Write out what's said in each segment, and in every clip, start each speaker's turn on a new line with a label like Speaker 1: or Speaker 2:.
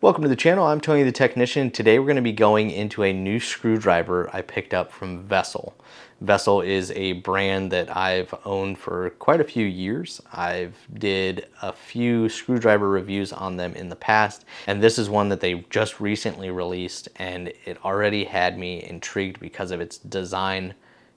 Speaker 1: Welcome to the channel. I'm Tony the Technician. Today we're going to be going into a new screwdriver I picked up from Vessel. Vessel is a brand that I've owned for quite a few years. I've did a few screwdriver reviews on them in the past, and this is one that they just recently released, and it already had me intrigued because of its design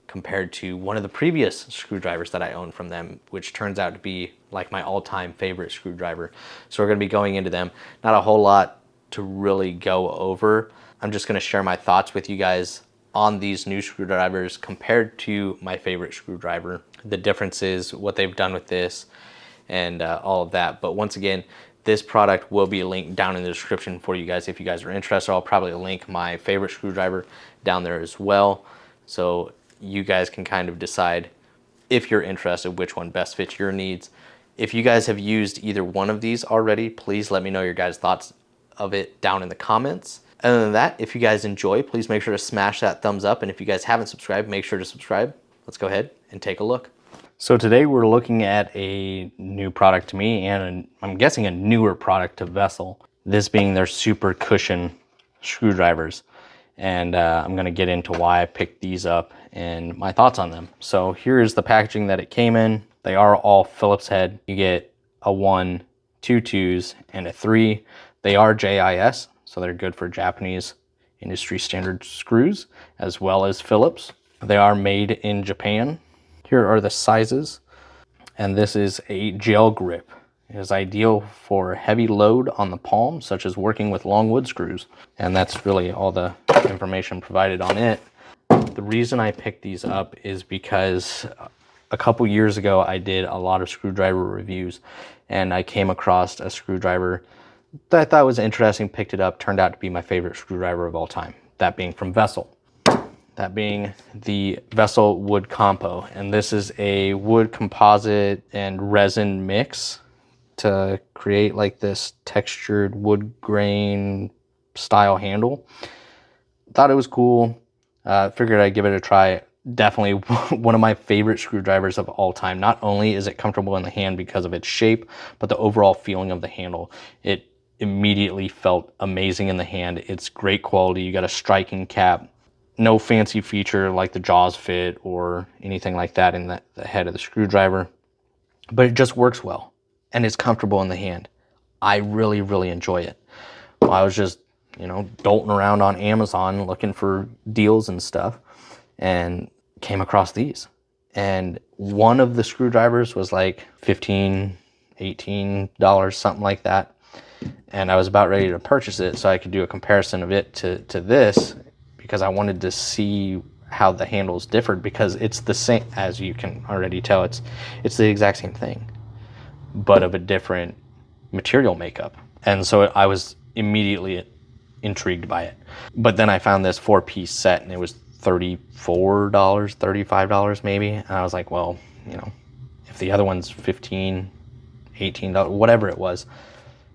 Speaker 1: compared to one of the previous screwdrivers that I owned from them, which turns out to be like my all-time favorite screwdriver. So we're going to be going into them. Not a whole lot to really go over. I'm just going to share my thoughts with you guys on these new screwdrivers compared to my favorite screwdriver, the differences, what they've done with this, and all of that. But once again, this product will be linked down in the description for you guys if you guys are interested. I'll probably link my favorite screwdriver down there as well, so you guys can kind of decide if you're interested which one best fits your needs. If you guys have used either one of these already, please let me know your guys' thoughts of it down in the comments. Other than that, if you guys enjoy, please make sure to smash that thumbs up, and if you guys haven't subscribed, make sure to subscribe. Let's go ahead and take a look. So today we're looking at a new product to me, and I'm guessing a newer product to Vessel, this being their super cushion screwdrivers. And I'm going to get into why I picked these up and my thoughts on them. So here is the packaging that it came in. They are all Phillips head. You get a 1, 2 2s, and a 3. They are JIS, so they're good for Japanese industry standard screws, as well as Phillips. They are made in Japan. Here are the sizes, and this is a gel grip. It is ideal for heavy load on the palm, such as working with long wood screws. And that's really all the information provided on it. The reason I picked these up is because a couple years ago I did a lot of screwdriver reviews, and I came across a screwdriver that I thought was interesting, picked it up, turned out to be my favorite screwdriver of all time. That being from Vessel. That being the Vessel Wood Compo. And this is a wood composite and resin mix to create like this textured wood grain style handle. Thought it was cool. Figured I'd give it a try. Definitely one of my favorite screwdrivers of all time. Not only is it comfortable in the hand because of its shape, but the overall feeling of the handle. It immediately felt amazing in the hand. It's great quality. You got a striking cap. No fancy feature like the jaws fit or anything like that in the head of the screwdriver. But it just works well. And it's comfortable in the hand. I really, really enjoy it. I was just, dolting around on Amazon looking for deals and stuff, and came across these. And one of the screwdrivers was like $15, $18, something like that. And I was about ready to purchase it so I could do a comparison of it to this, because I wanted to see how the handles differed, because it's the same, as you can already tell, it's the exact same thing, but of a different material makeup. And so I was immediately intrigued by it. But then I found this 4-piece set, and it was $34, $35 maybe. And I was like, well, if the other one's $15, $18, whatever it was,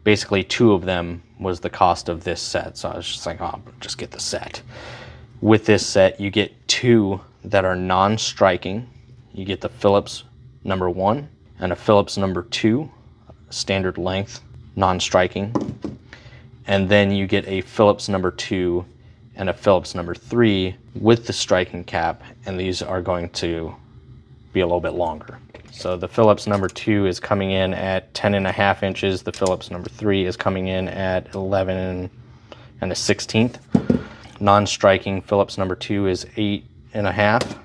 Speaker 1: basically 2 of them was the cost of this set. So I was just like, oh, just get the set. With this set, you get 2 that are non-striking. You get the Phillips number 1 and a Phillips number 2, standard length, non-striking. And then you get a Phillips number 2 and a Phillips number 3 with the striking cap, and these are going to be a little bit longer. So the Phillips number 2 is coming in at 10.5 inches. The Phillips number 3 is coming in at 11 and a 16th. Non-striking Phillips number 2 is 8.5,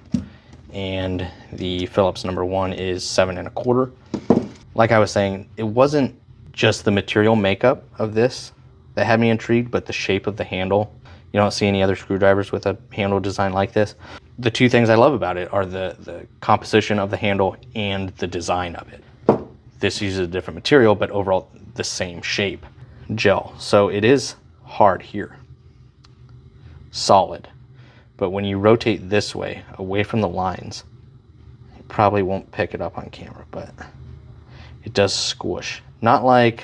Speaker 1: and the Phillips number 1 is 7.25. Like I was saying, it wasn't just the material makeup of this that had me intrigued, but the shape of the handle. You don't see any other screwdrivers with a handle design like this. The 2 things I love about it are the composition of the handle and the design of it. This uses a different material, but overall the same shape, gel. So it is hard here, solid. But when you rotate this way, away from the lines, you probably won't pick it up on camera, but it does squish. Not like,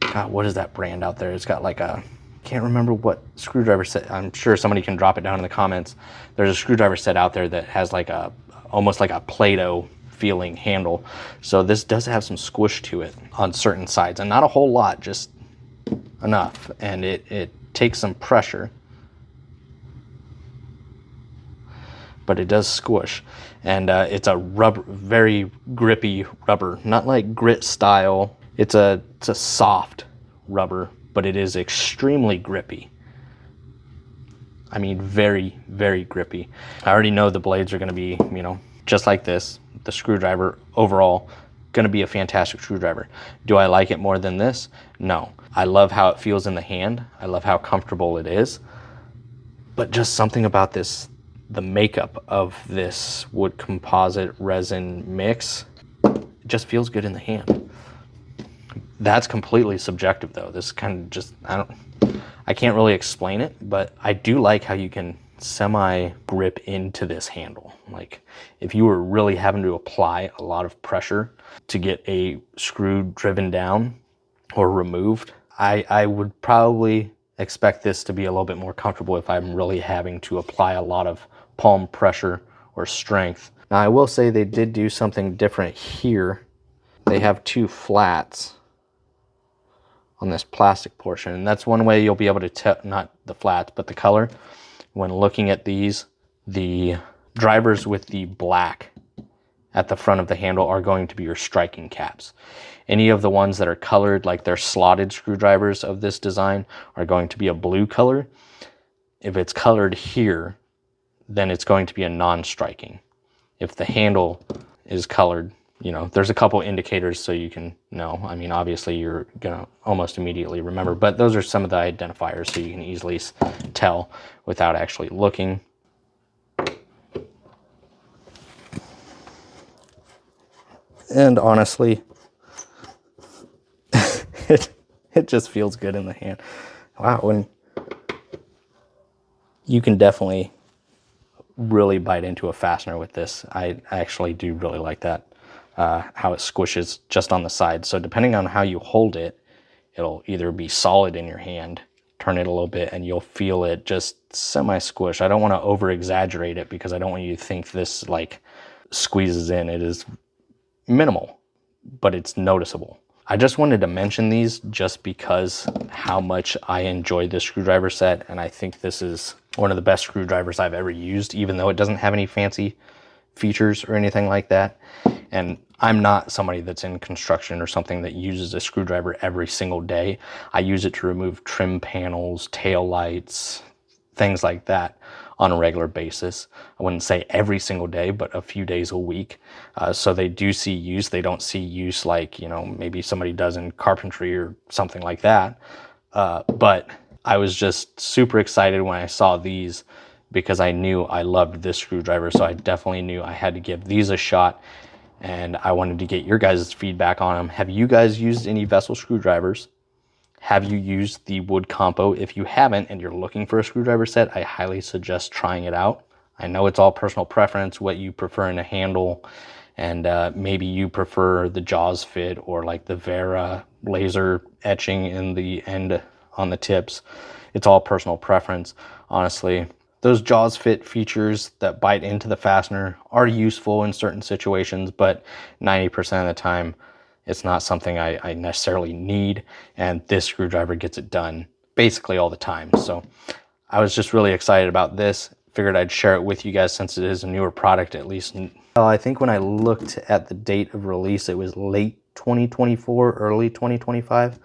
Speaker 1: God, what is that brand out there? It's got like a, can't remember what screwdriver set. I'm sure somebody can drop it down in the comments. There's a screwdriver set out there that has like a, almost like a Play-Doh feeling handle. So this does have some squish to it on certain sides, and not a whole lot, just enough, and it takes some pressure, but it does squish. And it's a rubber, very grippy rubber, not like grit style. It's a soft rubber, but it is extremely grippy. I mean, very, very grippy. I already know the blades are going to be, you know, just like this. The screwdriver overall going to be a fantastic screwdriver. Do I like it more than this? No. I love how it feels in the hand. I love how comfortable it is. But just something about this, the makeup of this wood composite resin mix, it just feels good in the hand. That's completely subjective though. This kind of just, I can't really explain it, but I do like how you can semi grip into this handle. Like if you were really having to apply a lot of pressure to get a screw driven down or removed, I would probably expect this to be a little bit more comfortable if I'm really having to apply a lot of palm pressure or strength. Now I will say they did do something different here. They have two flats on this plastic portion, and that's one way you'll be able to tell, not the flats, but the color. When looking at these, the drivers with the black at the front of the handle are going to be your striking caps. Any of the ones that are colored, like they're slotted screwdrivers of this design, are going to be a blue color. If it's colored here, then it's going to be a non-striking. If the handle is colored, you know, there's a couple indicators so you can know. I mean, obviously you're gonna almost immediately remember, but those are some of the identifiers so you can easily tell without actually looking. And honestly, it just feels good in the hand. Wow, when you can definitely really bite into a fastener with this. I actually do really like that. How it squishes just on the side. So depending on how you hold it, it'll either be solid in your hand, turn it a little bit, and you'll feel it just semi-squish. I don't want to over-exaggerate it because I don't want you to think this like squeezes in. It is minimal, but it's noticeable. I just wanted to mention these just because how much I enjoyed this screwdriver set, and I think this is one of the best screwdrivers I've ever used, even though it doesn't have any fancy features or anything like that. And I'm not somebody that's in construction or something that uses a screwdriver every single day. I use it to remove trim panels, tail lights, things like that on a regular basis. I wouldn't say every single day, but a few days a week. So they do see use. They don't see use like, you know, maybe somebody does in carpentry or something like that. But I was just super excited when I saw these because I knew I loved this screwdriver. So I definitely knew I had to give these a shot, and I wanted to get your guys' feedback on them. Have you guys used any Vessel screwdrivers? Have you used the wood compo? If you haven't and you're looking for a screwdriver set, I highly suggest trying it out. I know it's all personal preference, what you prefer in a handle, and maybe you prefer the Jaws fit or like the Vera laser etching in the end on the tips. It's all personal preference, honestly. Those Jaws fit features that bite into the fastener are useful in certain situations, but 90% of the time, it's not something I necessarily need, and this screwdriver gets it done basically all the time. So I was just really excited about this. Figured I'd share it with you guys since it is a newer product, at least. I think when I looked at the date of release, it was late 2024, early 2025.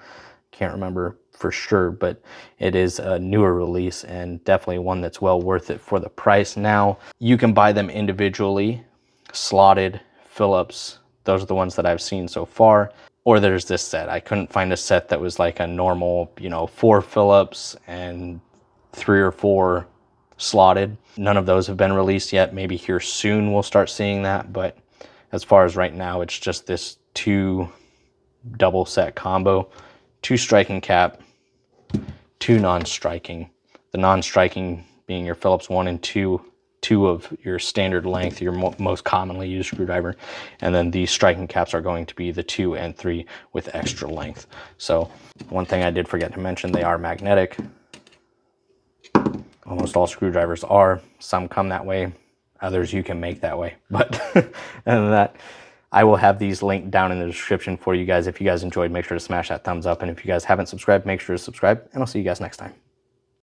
Speaker 1: Can't remember for sure, but it is a newer release and definitely one that's well worth it for the price. Now, you can buy them individually, slotted, Phillips. Those are the ones that I've seen so far. Or there's this set. I couldn't find a set that was like a normal, you know, 4 Phillips and 3 or 4 slotted. None of those have been released yet. Maybe here soon we'll start seeing that, but as far as right now, it's just this 2 double set combo, 2 striking cap, 2 non-striking. The non-striking being your Phillips 1 and 2 of your standard length, your most commonly used screwdriver, and then these striking caps are going to be the 2 and 3 with extra length. So one thing I did forget to mention, they are magnetic. Almost all screwdrivers are. Some come that way, others you can make that way. But other than that, I will have these linked down in the description for you guys. If you guys enjoyed, make sure to smash that thumbs up. And if you guys haven't subscribed, make sure to subscribe. And I'll see you guys next time.